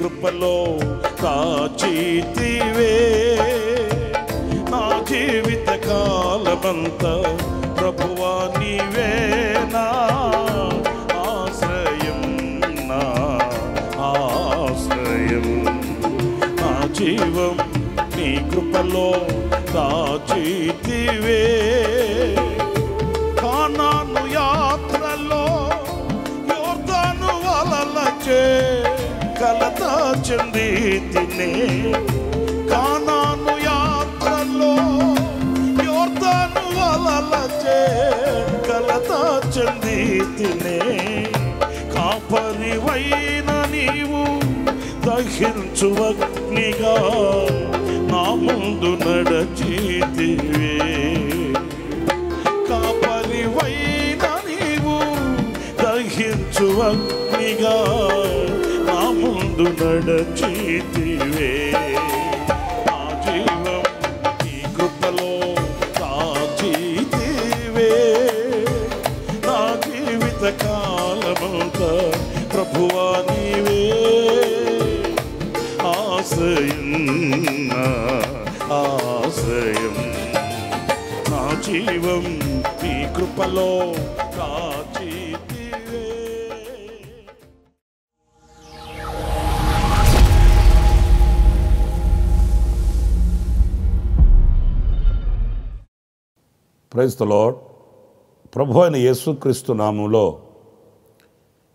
కృపలో కాచితివే నా జీవిత కాలమంతా ప్రభువా నీవే నా ఆశ్రయం నా ఆశ్రయం నా జీవం నీ కృపలో కాచితివే కానాను యాత్రలో యోర్దాను వలలచే కలత చెందితినే కానాను యాత్రలో యోర్దాను వలలచే కలత చెందితినే కాపరివైన నీవు దహించు అగ్నిగా నా ముందు నడచితివే కాపరివైన నీవు దహించు అగ్నిగా ముందు నడచితివే నా జీవం నీ కృపలో కాచితివే నా జీవిత కాలమంతా ప్రభువా నీవే ఆశ్రయం నా ఆశ్రయం నా జీవం నీ కృపలో ప్రైజ్ ది లార్డ్. ప్రభు అయిన యేసుక్రీస్తు నామంలో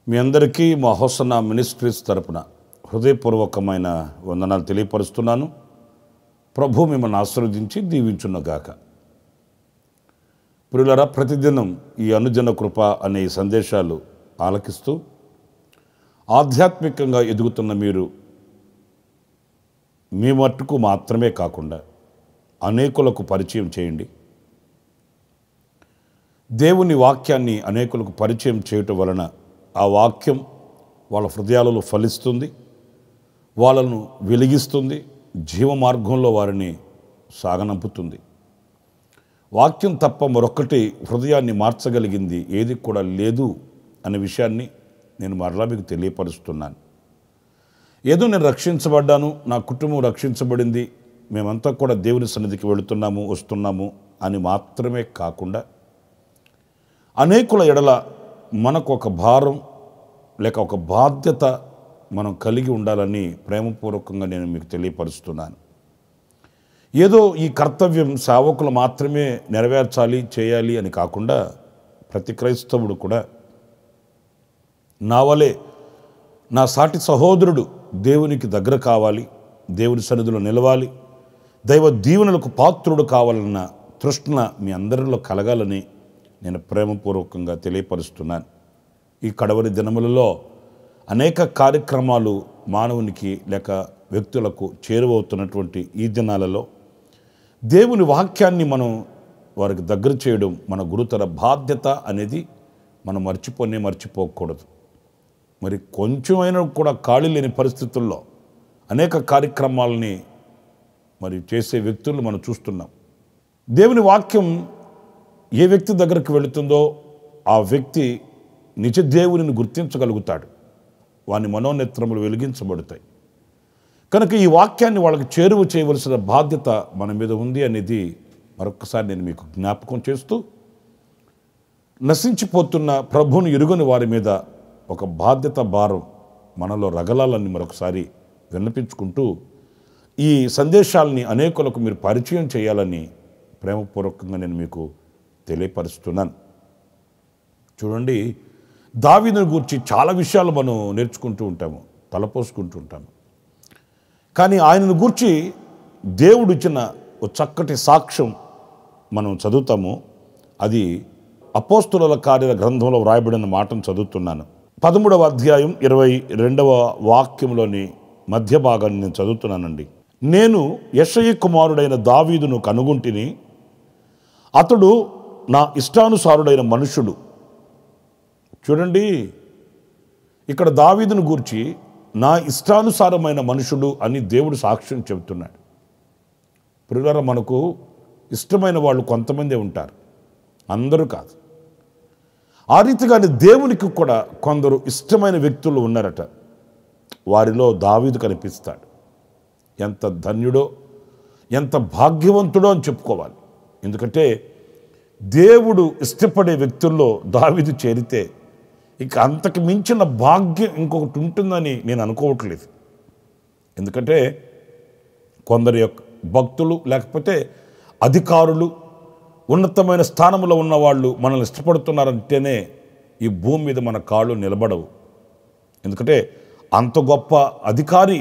మీ అందరికీ మా హోసన్నా మినిస్ట్రీస్ తరపున హృదయపూర్వకమైన వందనాలు తెలియపరుస్తున్నాను. ప్రభు మిమ్మల్ని ఆశీర్వదించి దీవించునుగాక. ప్రియులారా, ప్రతిదినం ఈ అనుజన కృప అనే ఈ సందేశాలు ఆలకిస్తూ ఆధ్యాత్మికంగా ఎదుగుతున్న మీరు మీ మట్టుకు మాత్రమే కాకుండా అనేకులకు పరిచయం చేయండి. దేవుని వాక్యాన్ని అనేకులకు పరిచయం చేయటం వలన ఆ వాక్యం వాళ్ళ హృదయాలలో ఫలిస్తుంది, వాళ్ళను వెలిగిస్తుంది, జీవ మార్గంలో వారిని సాగనంపుతుంది. వాక్యం తప్ప మరొకటి హృదయాన్ని మార్చగలిగింది ఏది కూడా లేదు అనే విషయాన్ని నేను మరలా మీకు తెలియపరుస్తున్నాను. ఏదో నేను రక్షించబడ్డాను, నా కుటుంబం రక్షించబడింది, మేమంతా కూడా దేవుని సన్నిధికి వెళుతున్నాము వస్తున్నాము అని మాత్రమే కాకుండా అనేకుల ఎడల మనకు ఒక భారం లేక ఒక బాధ్యత మనం కలిగి ఉండాలని ప్రేమపూర్వకంగా నేను మీకు తెలియపరుస్తున్నాను. ఏదో ఈ కర్తవ్యం సేవకులు మాత్రమే నెరవేర్చాలి చేయాలి అని కాకుండా ప్రతి క్రైస్తవుడు కూడా నా వలే నా సాటి సహోదరుడు దేవునికి దగ్గర కావాలి, దేవుని సన్నిధిలో నిలవాలి, దైవ దీవెనలకు పాత్రుడు కావాలన్న తృష్ణ మీ అందరిలో కలగాలని నేను ప్రేమపూర్వకంగా తెలియపరుస్తున్నాను. ఈ కడవరి దినములలో అనేక కార్యక్రమాలు మానవునికి లేక వ్యక్తులకు చేరువవుతున్నటువంటి ఈ దినాలలో దేవుని వాక్యాన్ని మనం వారికి దగ్గర చేయడం మన గురుతర బాధ్యత అనేది మనం మర్చిపోకూడదు. మరి కొంచెమైనా కూడా ఖాళీ లేని పరిస్థితుల్లో అనేక కార్యక్రమాలని మరి చేసే వ్యక్తులను మనం చూస్తున్నాం. దేవుని వాక్యం ఏ వ్యక్తి దగ్గరకు వెళుతుందో ఆ వ్యక్తి నిజ దేవునిని గుర్తించగలుగుతాడు, వాని మనోనేత్రములు వెలిగించబడతాయి. కనుక ఈ వాక్యాన్ని వాళ్ళకి చేరువ చేయవలసిన బాధ్యత మన మీద ఉంది అనేది మరొకసారి నేను మీకు జ్ఞాపకం చేస్తూ, నశించిపోతున్న ప్రభువును ఎరుగని వారి మీద ఒక బాధ్యత భారం మనలో రగలాలని మరొకసారి విన్నపించుకుంటూ ఈ సందేశాలని అనేకులకు మీరు పరిచయం చేయాలని ప్రేమపూర్వకంగా నేను మీకు తెలియపరుస్తున్నాను. చూడండి, దావీదును గూర్చి చాలా విషయాలు మనం నేర్చుకుంటూ ఉంటాము, తలపోసుకుంటూ ఉంటాము. కానీ ఆయనను గూర్చి దేవుడు ఇచ్చిన ఒక చక్కటి సాక్ష్యం మనం చదువుతాము. అది అపోస్తుల కార్యాల గ్రంథంలో వ్రాయబడిన మాటను చదువుతున్నాను. 13వ అధ్యాయం 22వ వాక్యంలోని మధ్య భాగాన్ని నేను చదువుతున్నానండి. నేను యెషయి కుమారుడైన దావీదును కనుగొంటిని, అతడు నా ఇష్టానుసారుడైన మనుషుడు. చూడండి, ఇక్కడ దావీదును గూర్చి నా ఇష్టానుసారమైన మనుషుడు అని దేవుడు సాక్ష్యం చెబుతున్నాడు. ప్రియులారా, మనకు ఇష్టమైన వాళ్ళు కొంతమంది ఉంటారు, అందరూ కాదు. ఆ రీతిగానే దేవునికి కూడా కొందరు ఇష్టమైన వ్యక్తులు ఉన్నారట. వారిలో దావీదు కనిపిస్తాడు. ఎంత ధన్యుడో, ఎంత భాగ్యవంతుడో అని చెప్పుకోవాలి. ఎందుకంటే దేవుడు ఇష్టపడే వ్యక్తుల్లో దావీదు చేరితే ఇక అంతకు మించిన భాగ్యం ఇంకొకటి ఉంటుందని నేను అనుకోవట్లేదు. ఎందుకంటే కొందరి యొక్క భక్తులు లేకపోతే అధికారులు, ఉన్నతమైన స్థానంలో ఉన్నవాళ్ళు మనల్ని ఇష్టపడుతున్నారంటేనే ఈ భూమి మీద మన కాళ్ళు నిలబడవు. ఎందుకంటే అంత గొప్ప అధికారి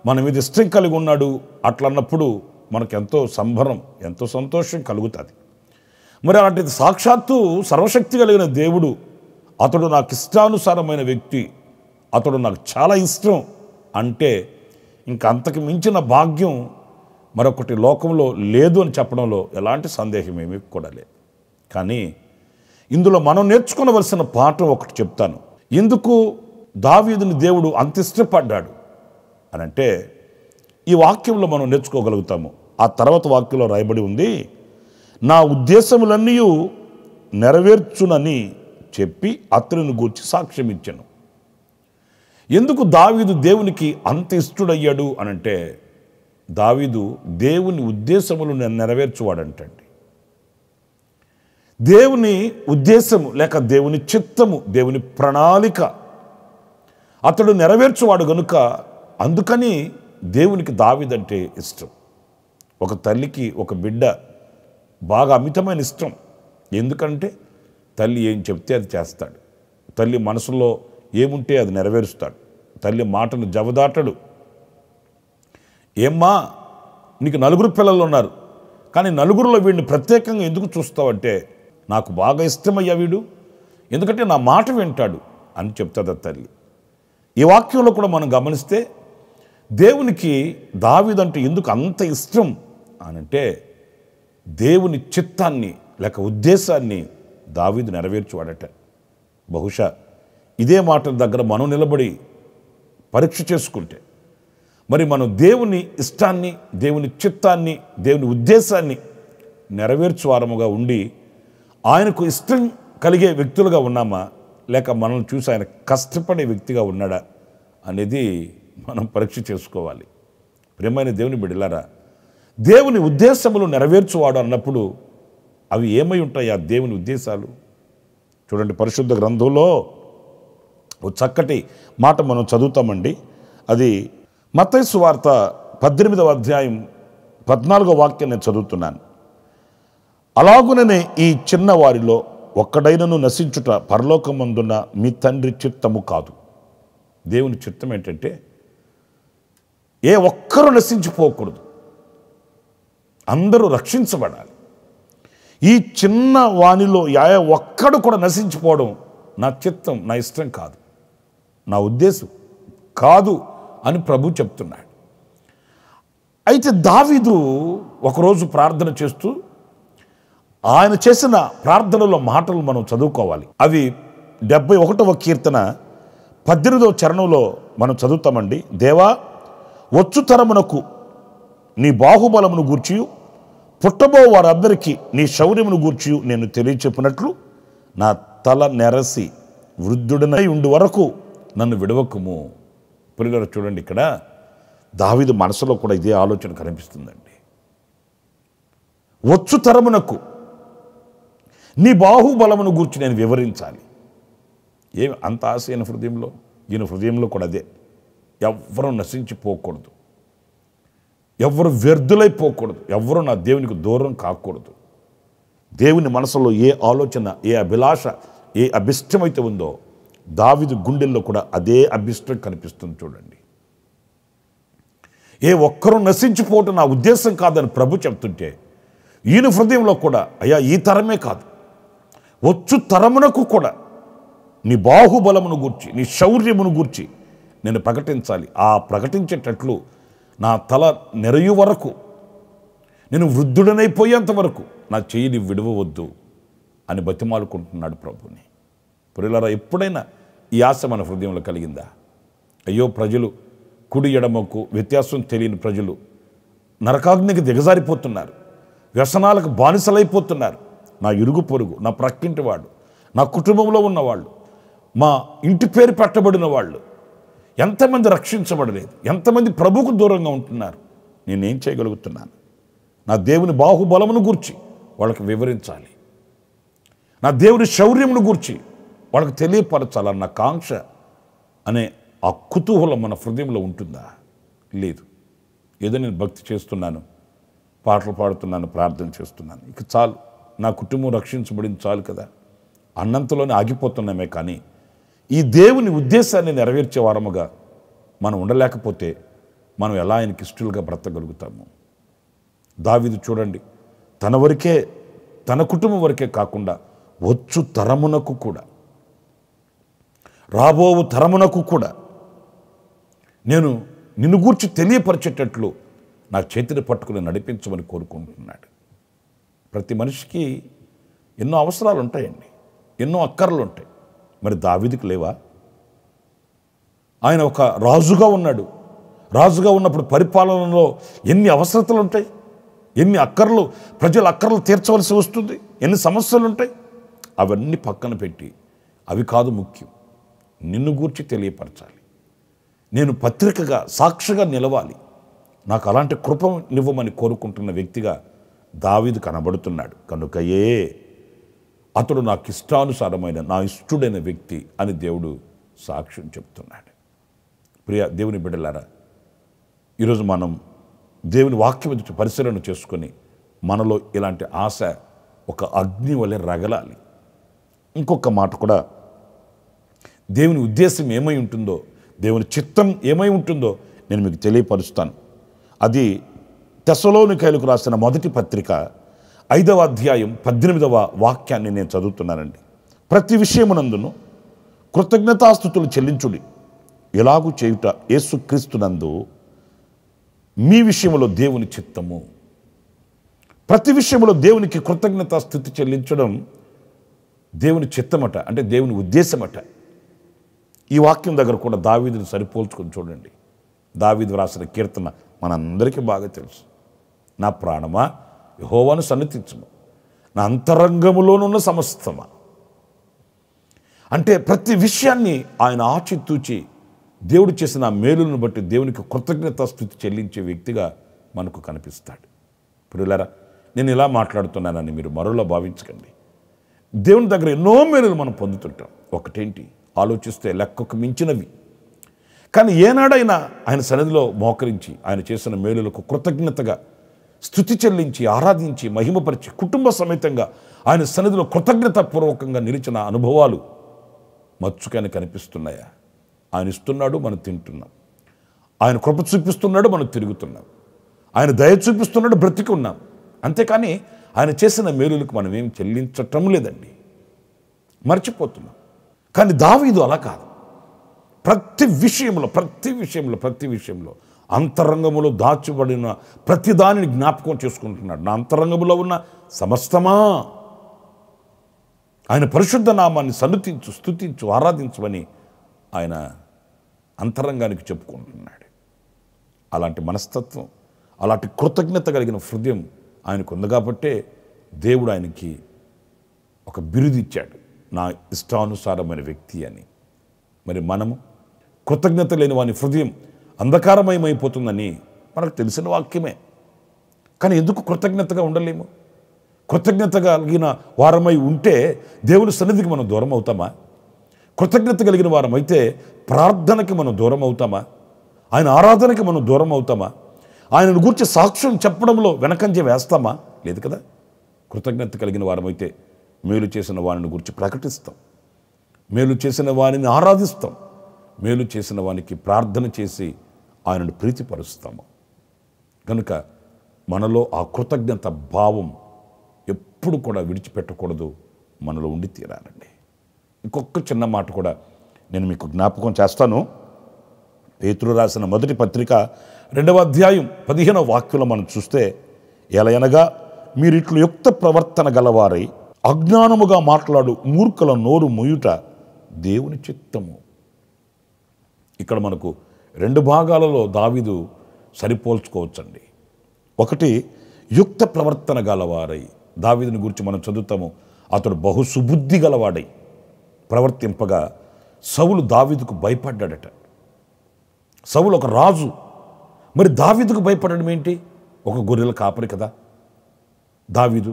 మన మీద ఇష్టం కలిగి ఉన్నాడు. అట్లన్నప్పుడు మనకు ఎంతో సంబరం, ఎంతో సంతోషం కలుగుతుంది. మరి అలాంటిది సాక్షాత్తు సర్వశక్తి కలిగిన దేవుడు, అతడు నాకు ఇష్టానుసారమైన వ్యక్తి, అతడు నాకు చాలా ఇష్టం అంటే ఇంకా అంతకు మించిన భాగ్యం మరొకటి లోకంలో లేదు అని చెప్పడంలో ఎలాంటి సందేహం ఏమీ కూడా లేదు. కానీ ఇందులో మనం నేర్చుకోవలసిన పాఠం ఒకటి చెప్తాను. ఎందుకు దావీదుని దేవుడు అంత ఇష్టపడ్డాడు అని అంటే ఈ వాక్యంలో మనం నేర్చుకోగలుగుతాము. ఆ తర్వాత వాక్యంలో రాయబడి ఉంది, నా ఉద్దేశములన్నీ నెరవేర్చునని చెప్పి అతనిని గూర్చి సాక్ష్యం ఇచ్చాను. ఎందుకు దావీదు దేవునికి అంత ఇష్టడయ్యాడు అనంటే దావీదు దేవుని ఉద్దేశములు నెరవేర్చువాడంటండి. దేవుని ఉద్దేశము లేక దేవుని చిత్తము, దేవుని ప్రణాళిక అతడు నెరవేర్చువాడు గనుక అందుకని దేవునికి దావీదంటే ఇష్టం. ఒక తల్లికి ఒక బిడ్డ బాగా అమితమైన ఇష్టం. ఎందుకంటే తల్లి ఏం చెప్తే అది చేస్తాడు, తల్లి మనసులో ఏముంటే అది నెరవేరుస్తాడు, తల్లి మాటను జవదాటడు. ఏమ్మా, నీకు 9 పిల్లలు ఉన్నారు, కానీ 9లో వీడిని ప్రత్యేకంగా ఎందుకు చూస్తావంటే నాకు బాగా ఇష్టమయ్యా వీడు, ఎందుకంటే నా మాట వింటాడు అని చెప్తుంది తల్లి. ఈ వాక్యంలో కూడా మనం గమనిస్తే దేవునికి దావీదంటే ఎందుకు అంత ఇష్టం అనంటే దేవుని చిత్తాన్ని లేక ఉద్దేశాన్ని దావీదు నెరవేర్చువాడట. బహుశా ఇదే మాట దగ్గర మనం నిలబడి పరీక్ష చేసుకుంటే మరి మనం దేవుని ఇష్టాన్ని, దేవుని చిత్తాన్ని, దేవుని ఉద్దేశాన్ని నెరవేర్చువారముగా ఉండి ఆయనకు ఇష్టం కలిగే వ్యక్తులుగా ఉన్నామా, లేక మనల్ని చూసి ఆయన కష్టపడే వ్యక్తిగా ఉన్నాడా అనేది మనం పరీక్ష చేసుకోవాలి. ప్రియమైన దేవుని బిడ్డలారా, దేవుని ఉద్దేశములు నెరవేర్చువాడు అన్నప్పుడు అవి ఏమై ఉంటాయి ఆ దేవుని ఉద్దేశాలు? చూడండి, పరిశుద్ధ గ్రంథంలో ఓ చక్కటి మాట మనం చదువుతామండి. అది మత్తయి సువార్త 18వ అధ్యాయం 14వ వాక్యం నేను చదువుతున్నాను. అలాగుననే ఈ చిన్న వారిలో ఒక్కడైనను నశించుట పరలోకమందున్న మీ తండ్రి చిత్తము కాదు. దేవుని చిత్తం ఏంటంటే ఏ ఒక్కరూ నశించిపోకూడదు, అందరూ రక్షించబడాలి. ఈ చిన్న వానిలో ఏ ఒక్కడు కూడా నశించిపోవడం నా చిత్తం, నా ఇష్టం కాదు, నా ఉద్దేశం కాదు అని ప్రభు చెప్తున్నాడు. అయితే దావీదు ఒకరోజు ప్రార్థన చేస్తూ ఆయన చేసిన ప్రార్థనలో మాటలు మనం చదువుకోవాలి. అవి 71వ కీర్తన 18వ చరణంలో మనం చదువుతామండి. దేవా, వచ్చు తరమునకు నీ బాహుబలమును గూర్చి, పుట్టబో వారందరికీ నీ శౌర్యమును గూర్చి నేను తెలియచెప్పినట్లు నా తల నెరసి వృద్ధుడనై ఉండు వరకు నన్ను విడవకుము. ప్రియులారా, చూడండి, ఇక్కడ దావీదు మనసులో కూడా ఇదే ఆలోచన కనిపిస్తుందండి. వచ్చు తరమునకు నీ బాహుబలమును గూర్చి నేను వివరించాలి. ఏమి అంత ఆశ ఈయన హృదయంలో కూడా అదే. ఎవ్వరూ నశించిపోకూడదు, ఎవ్వరు వ్యర్థులైపోకూడదు, ఎవ్వరూ నా దేవునికి దూరం కాకూడదు. దేవుని మనసులో ఏ ఆలోచన, ఏ అభిలాష, ఏ అభిష్టమైతే ఉందో దావీదు గుండెల్లో కూడా అదే అభిష్టం కనిపిస్తుంది. చూడండి, ఏ ఒక్కరూ నశించిపోవటం నా ఉద్దేశం కాదని ప్రభు చెప్తుంటే ఈయన హృదయంలో కూడా అయ్యా ఈ తరమే కాదు, వచ్చు తరమునకు కూడా నీ బాహుబలమును గూర్చి, నీ శౌర్యమును గూర్చి నేను ప్రకటించాలి. ఆ ప్రకటించేటట్లు నా తల నెరయు వరకు, నేను వృద్ధుడనైపోయేంత వరకు నా చెయ్యిని విడవవద్దు అని బతిమాలుకుంటున్నాడు ప్రభుని. ప్రియులారా, ఎప్పుడైనా ఈ ఆశ మన హృదయంలో కలిగిందా? అయ్యో, ప్రజలు కుడి ఎడమకు వ్యత్యాసం తెలియని ప్రజలు నరకాగ్నికి దిగజారిపోతున్నారు, వ్యసనాలకు బానిసలైపోతున్నారు. నా ఇరుగు పొరుగు, నా ప్రక్కింటి వాడు, నా కుటుంబంలో ఉన్నవాళ్ళు, మా ఇంటి పేరు పెట్టబడిన వాళ్ళు ఎంతమంది రక్షించబడలేదు, ఎంతమంది ప్రభువుకు దూరంగా ఉంటున్నారు. నేనేం చేయగలుగుతున్నాను? నా దేవుని బాహుబలమును గూర్చి వాళ్ళకి వివరించాలి, నా దేవుని శౌర్యమును గూర్చి వాళ్ళకి తెలియపరచాలన్న కాంక్ష అనే ఆ కుతూహలం మన హృదయంలో ఉంటుందా? లేదు. ఏదో నేను భక్తి చేస్తున్నాను, పాటలు పాడుతున్నాను, ప్రార్థన చేస్తున్నాను, ఇక చాలు, నా కుటుంబం రక్షించబడింది చాలు కదా అన్నంతలోనే ఆగిపోతున్నామే. కానీ ఈ దేవుని ఉద్దేశాన్ని నెరవేర్చే వారముగా మనం ఉండలేకపోతే మనం ఎలా ఆయనకి ఇష్టలుగా బ్రతకగలుగుతాము? దావీదు చూడండి, తన వరకే, తన కుటుంబం వరకే కాకుండా వచ్చు తరమునకు కూడా, రాబోవు తరమునకు కూడా నేను నిన్ను గూర్చి తెలియపరిచేటట్లు నా చేతిని పట్టుకుని నడిపించమని కోరుకుంటున్నాడు. ప్రతి మనిషికి ఎన్నో అవసరాలు ఉంటాయండి, ఎన్నో అక్కర్లు ఉంటాయి. మరి దావీదుకు లేవా? ఆయన ఒక రాజుగా ఉన్నాడు. రాజుగా ఉన్నప్పుడు పరిపాలనలో ఎన్ని అవసరతలు ఉంటాయి, ఎన్ని అక్కర్లు, ప్రజల అక్కర్లు తీర్చవలసి వస్తుంది, ఎన్ని సమస్యలు ఉంటాయి. అవన్నీ పక్కన పెట్టి అవి కాదు ముఖ్యం, నిన్ను గూర్చి తెలియపరచాలి, నేను పత్రికగా సాక్షిగా నిలవాలి, నాకు అలాంటి కృపనివ్వమని కోరుకుంటున్న వ్యక్తిగా దావీదు కనబడుతున్నాడు. కనుకయే అతడు నాకు ఇష్టానుసారమైన, నా ఇష్టుడైన వ్యక్తి అని దేవుడు సాక్ష్యం చెప్తున్నాడు. ప్రియ దేవుని బిడ్డలారా, ఈరోజు మనం దేవుని వాక్యం ఎదుట పరిశీలన చేసుకొని మనలో ఇలాంటి ఆశ ఒక అగ్ని వలె రగలాలి. ఇంకొక మాట కూడా, దేవుని ఉద్దేశం ఏమై ఉంటుందో, దేవుని చిత్తం ఏమై ఉంటుందో నేను మీకు తెలియపరుస్తాను. అది తెస్సలోనికైలకు రాసిన మొదటి పత్రిక 5వ అధ్యాయం 18వ వాక్యాన్ని నేను చదువుతున్నానండి. ప్రతి విషయమునందును కృతజ్ఞతాస్తుతులు చెల్లించుడి, ఎలాగూ చేయుట యేసుక్రీస్తునందు మీ విషయంలో దేవుని చిత్తము. ప్రతి విషయంలో దేవునికి కృతజ్ఞతాస్తుతి చెల్లించడం దేవుని చిత్తమట, అంటే దేవుని ఉద్దేశమట. ఈ వాక్యం దగ్గర కూడా దావీదుని సరిపోల్చుకొని చూడండి. దావీదు రాసిన కీర్తన మనందరికీ బాగా తెలుసు. నా ప్రాణమా యెహోవాను సన్నిధించుము, నా అంతరంగములోనున్న సమస్తమా. అంటే ప్రతి విషయాన్ని ఆయన ఆచితూచి దేవుడు చేసిన మేలులను బట్టి దేవునికి కృతజ్ఞతాస్తుతి చెల్లించే వ్యక్తిగా మనకు కనిపిస్తాడు. ప్రియులారా, నేను ఇలా మాట్లాడుతున్నానని మీరు మరోలా భావించకండి. దేవుని దగ్గర ఎన్నో మేలులు మనం పొందుతుంటాం. ఒకటేంటి, ఆలోచిస్తే లెక్కకు మించినవి. కానీ ఏనాడైనా ఆయన సన్నిధిలో మోకరించి ఆయన చేసిన మేలులకు కృతజ్ఞతగా స్తుతి చెల్లించి, ఆరాధించి, మహిమపరిచి, కుటుంబ సమేతంగా ఆయన సన్నిధిలో కృతజ్ఞతాపూర్వకంగా నిలిచిన అనుభవాలు మచ్చుకని కనిపిస్తున్నాయా? ఆయన ఇస్తున్నాడు, మనం తింటున్నాం. ఆయన కృప చూపిస్తున్నాడు, మనం తిరుగుతున్నాం. ఆయన దయ చూపిస్తున్నాడు, బ్రతికి ఉన్నాం. అంతేకాని ఆయన చేసిన మేలులకు మనం ఏం చెల్లించటం లేదండి, మర్చిపోతున్నాం. కానీ దావీదు అలా కాదు. ప్రతి విషయంలో అంతరంగములో దాచబడిన ప్రతి దానిని జ్ఞాపకం చేసుకుంటున్నాడు. నా అంతరంగములో ఉన్న సమస్తమా ఆయన పరిశుద్ధ నామాన్ని సన్నుతించు, స్తుతించు, ఆరాధించమని ఆయన అంతరంగానికి చెప్పుకుంటున్నాడు. అలాంటి మనస్తత్వం, అలాంటి కృతజ్ఞత కలిగిన హృదయం ఆయనకు ఉంది కాబట్టే దేవుడు ఆయనకి ఒక బిరుదు ఇచ్చాడు, నా ఇష్టానుసారమైన వ్యక్తి అని. మరి మనము కృతజ్ఞత లేని వాని హృదయం అంధకారమయమైపోతుందని మనకు తెలిసిన వాక్యమే. కానీ ఎందుకు కృతజ్ఞతగా ఉండలేము? కృతజ్ఞత కలిగిన వారమై ఉంటే దేవుని సన్నిధికి మనం దూరం అవుతామా? కృతజ్ఞత కలిగిన వారమైతే ప్రార్థనకి మనం దూరం అవుతామా? ఆయన ఆరాధనకి మనం దూరం అవుతామా? ఆయనను గురించి సాక్ష్యం చెప్పడంలో వెనకంజ వేస్తామా? లేదు కదా. కృతజ్ఞత కలిగిన వారమైతే మేలు చేసిన వారిని గురించి ప్రకటిస్తాం, మేలు చేసిన వారిని ఆరాధిస్తాం, మేలు చేసిన వానికి ప్రార్థన చేసి ఆయనను ప్రీతిపరుస్తాము. కనుక మనలో ఆ కృతజ్ఞత భావం ఎప్పుడు కూడా విడిచిపెట్టకూడదు, మనలో ఉండి తీరాలండి. ఇంకొక చిన్న మాట కూడా నేను మీకు జ్ఞాపకం చేస్తాను. పేతురు రాసిన మొదటి పత్రిక 2వ అధ్యాయం 15వ వాక్యంలో మనం చూస్తే, ఎలయనగా మీరిట్లు యుక్త ప్రవర్తన గలవారై అజ్ఞానముగా మాట్లాడు మూర్ఖుల నోరు మూయుట దేవుని చిత్తము. ఇక్కడ మనకు 2 భాగాలలో దావీదు సరిపోల్చుకోవచ్చండి. ఒకటి, యుక్త ప్రవర్తన గలవారై. దావీదుని గురించి మనం చదువుతాము, అతడు బహు సుబుద్ధి గలవాడై ప్రవర్తింపగా సౌలు దావీదుకు భయపడ్డాడట. సౌలు ఒక రాజు, మరి దావీదుకు భయపడడం ఏంటి? ఒక గొర్రెల కాపరి కదా దావీదు.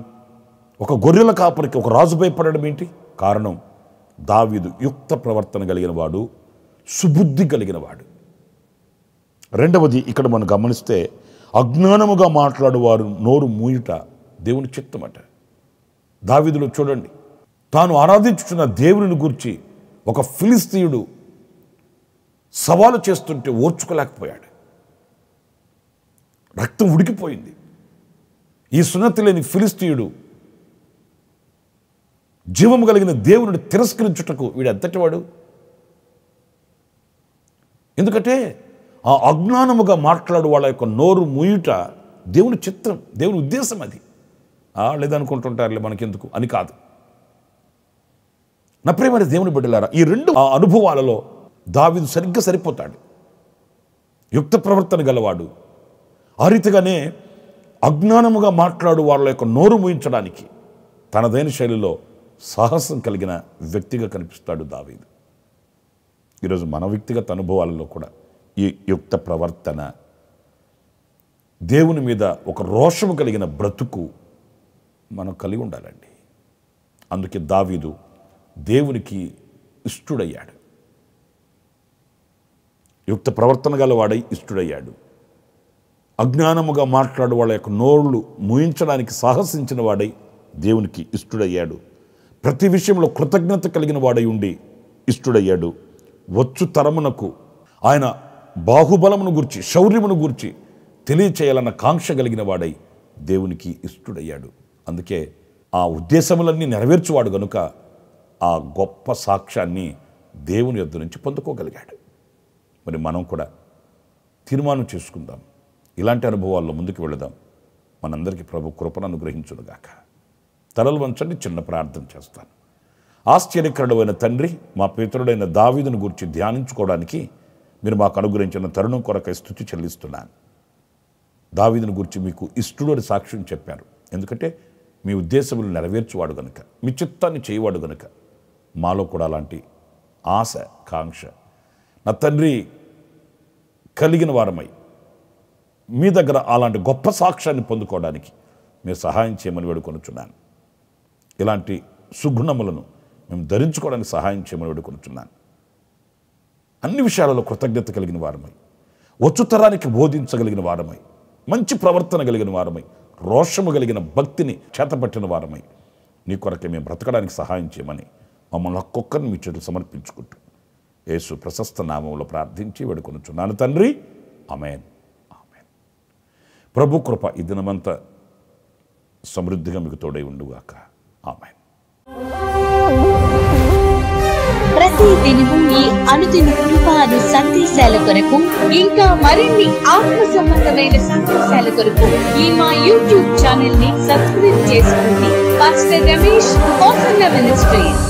ఒక గొర్రెల కాపరికి ఒక రాజు భయపడడం ఏంటి? కారణం, దావీదు యుక్త ప్రవర్తన కలిగిన వాడు, సుబుద్ధి కలిగిన వాడు. రెండవది, ఇక్కడ మనం గమనిస్తే అజ్ఞానముగా మాట్లాడువారు నోరు మూయుట దేవుని చిత్తమట. దావీదులో చూడండి, తాను ఆరాధించుతున్న దేవుని గురించి ఒక ఫిలిస్తీయుడు సవాలు చేస్తుంటే ఓర్చుకోలేకపోయాడు. రక్తం ఉడికిపోయింది. ఈ సున్నతి లేని ఫిలిస్తీయుడు జీవము కలిగిన దేవుని తిరస్కరించుటకు వీడు ఎంతటివాడు? ఎందుకంటే ఆ అజ్ఞానముగా మాట్లాడు వాళ్ళ యొక్క నోరు మూయుట దేవుని చిత్తం, దేవుని ఉద్దేశం. అది లేదనుకుంటుంటారులే మనకెందుకు అని కాదు. నా ప్రియమైన దేవుని బిడ్డలారా, ఈ 2 అనుభవాలలో దావీదు సరిగ్గా సరిపోతాడు. యుక్త ప్రవర్తన గలవాడు, ఆ రీతిగానే అజ్ఞానముగా మాట్లాడు వాళ్ళ యొక్క నోరు మూయించడానికి తనదైన శైలిలో సాహసం కలిగిన వ్యక్తిగా కనిపిస్తాడు దావీదు. ఈరోజు మన వ్యక్తిగత అనుభవాలలో కూడా ఈ యుక్త ప్రవర్తన, దేవుని మీద ఒక రోషము కలిగిన బ్రతుకు మనం కలిగి ఉండాలండి. అందుకే దావీదు దేవునికి ఇష్టుడయ్యాడు. యుక్త ప్రవర్తన గలవాడై ఇష్టుడయ్యాడు. అజ్ఞానముగా మాట్లాడు వాళ్ళ యొక్క నోళ్ళు మూయించడానికి సాహసించిన వాడై దేవునికి ఇష్టుడయ్యాడు. ప్రతి విషయంలో కృతజ్ఞత కలిగిన వాడై ఉండి ఇష్టుడయ్యాడు. వచ్చు తరమునకు ఆయన బాహుబలమును గురించి, శౌర్యమును గురించి తెలియచేయాలన్న కాంక్ష కలిగిన వాడై దేవునికి ఇష్టుడయ్యాడు. అందుకే ఆ ఉద్దేశములన్నీ నెరవేర్చువాడు గనుక ఆ గొప్ప సాక్ష్యాన్ని దేవుని యొద్ద నుంచి పొందుకోగలిగాడు. మరి మనం కూడా తీర్మానం చేసుకుందాం, ఇలాంటి అనుభవాల్లో ముందుకు వెళదాం. మనందరికీ ప్రభు కృపను అనుగ్రహించునుగాక. తలలు వంచండి, చిన్న ప్రార్థన చేస్తాను. ఆశ్చర్యకరుడైన తండ్రి, మా పితరుడైన దావీదును గురించి ధ్యానించుకోవడానికి మీరు మాకు అనుగ్రహించిన తరుణం కొరకై స్తుతి చెల్లిస్తున్నాను. దావీదును గురించి మీకు ఇష్టుడు అని సాక్ష్యం చెప్పారు. ఎందుకంటే మీ ఉద్దేశములు నెరవేర్చువాడు గనుక, మీ చిత్తాన్ని చేయవాడు గనుక మాలో కూడా అలాంటి ఆశ, కాంక్ష నా తండ్రి కలిగిన వారమై మీ దగ్గర అలాంటి గొప్ప సాక్ష్యాన్ని పొందుకోవడానికి మీరు సహాయం చేయమని వేడుకొనుచున్నాను. ఇలాంటి సుగుణములను మేము ధరించుకోవడానికి సహాయం చేయమని వేడుకొనుచున్నాను. అన్ని విషయాలలో కృతజ్ఞత కలిగిన వారమై, వచ్చుతరానికి బోధించగలిగిన వారమై, మంచి ప్రవర్తన కలిగిన వారమై, రోషము కలిగిన భక్తిని చేతపట్టిన వారమై నీ కొరకే మేము బ్రతకడానికి సహాయం చేయమని మమ్మల్ని ఒక్కొక్కరిని మీ చెడు సమర్పించుకుంటూ యేసు ప్రశస్త నామములో ప్రార్థించి వేడుకొనుచున్నాను తండ్రి. ఆమేన్. ఆమేన్. ప్రభు కృప ఈ దినమంతా సమృద్ధిగా మీకు తోడై ఉండుగాక. ఆమేన్. ప్రతి దినము ఈ అనుదిన కృపాను సందేశాల కొరకు, ఇంకా మరిన్ని ఆత్మ సంబంధమైన సందేశాల కొరకు ఈ మా యూట్యూబ్ ఛానల్ ని సబ్స్క్రైబ్ చేసుకోండి. Pastor Ramesh, ministries.